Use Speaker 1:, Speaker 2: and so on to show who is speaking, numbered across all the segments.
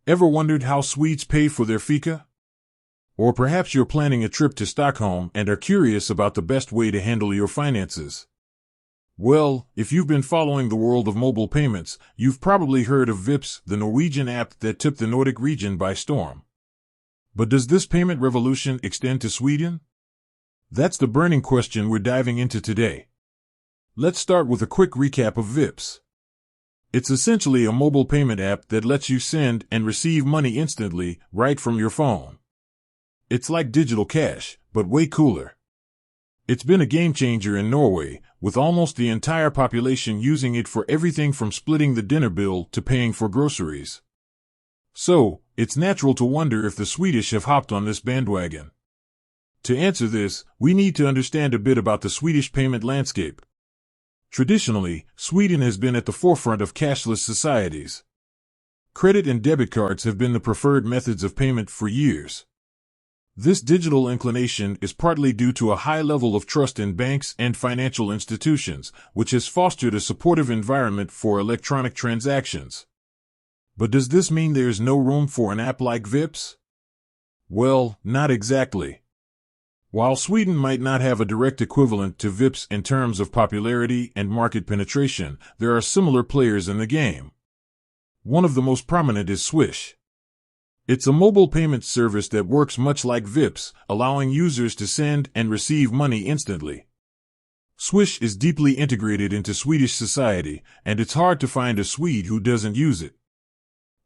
Speaker 1: Ever wondered how Swedes pay for their fika? Or perhaps you're planning a trip to Stockholm and are curious about the best way to handle your finances. Well, if you've been following the world of mobile payments, you've probably heard of Vipps, the Norwegian app that took the Nordic region by storm. But does this payment revolution extend to Sweden? That's the burning question we're diving into today. Let's start with a quick recap of Vipps. It's essentially a mobile payment app that lets you send and receive money instantly, right from your phone. It's like digital cash, but way cooler. It's been a game changer in Norway, with almost the entire population using it for everything from splitting the dinner bill to paying for groceries. So, it's natural to wonder if the Swedish have hopped on this bandwagon. To answer this, we need to understand a bit about the Swedish payment landscape. Traditionally, Sweden has been at the forefront of cashless societies. Credit and debit cards have been the preferred methods of payment for years. This digital inclination is partly due to a high level of trust in banks and financial institutions, which has fostered a supportive environment for electronic transactions. But does this mean there's no room for an app like Vipps? Well, not exactly. While Sweden might not have a direct equivalent to Vipps in terms of popularity and market penetration, there are similar players in the game. One of the most prominent is Swish. It's a mobile payment service that works much like Vipps, allowing users to send and receive money instantly. Swish is deeply integrated into Swedish society, and it's hard to find a Swede who doesn't use it.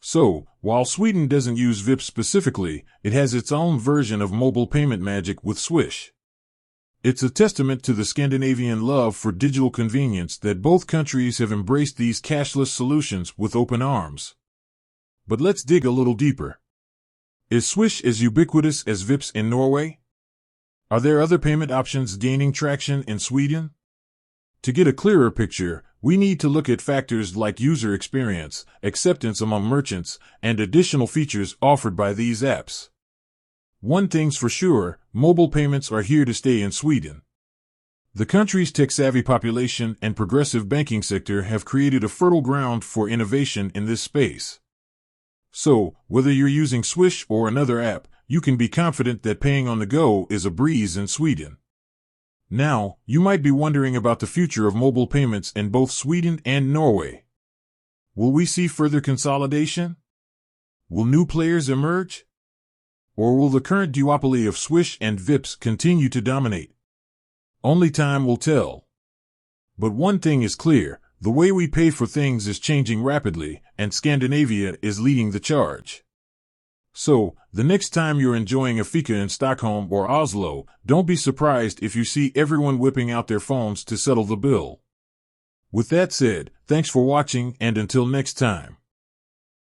Speaker 1: So, while Sweden doesn't use Vipps specifically, it has its own version of mobile payment magic with Swish. It's a testament to the Scandinavian love for digital convenience that both countries have embraced these cashless solutions with open arms. But let's dig a little deeper. Is Swish as ubiquitous as Vipps in Norway? Are there other payment options gaining traction in Sweden? To get a clearer picture, we need to look at factors like user experience, acceptance among merchants, and additional features offered by these apps. One thing's for sure, mobile payments are here to stay in Sweden. The country's tech-savvy population and progressive banking sector have created a fertile ground for innovation in this space. So, whether you're using Swish or another app, you can be confident that paying on the go is a breeze in Sweden. Now, you might be wondering about the future of mobile payments in both Sweden and Norway. Will we see further consolidation? Will new players emerge? Or will the current duopoly of Swish and Vipps continue to dominate? Only time will tell. But one thing is clear, the way we pay for things is changing rapidly, and Scandinavia is leading the charge. So, the next time you're enjoying a fika in Stockholm or Oslo, don't be surprised if you see everyone whipping out their phones to settle the bill. With that said, thanks for watching, and until next time.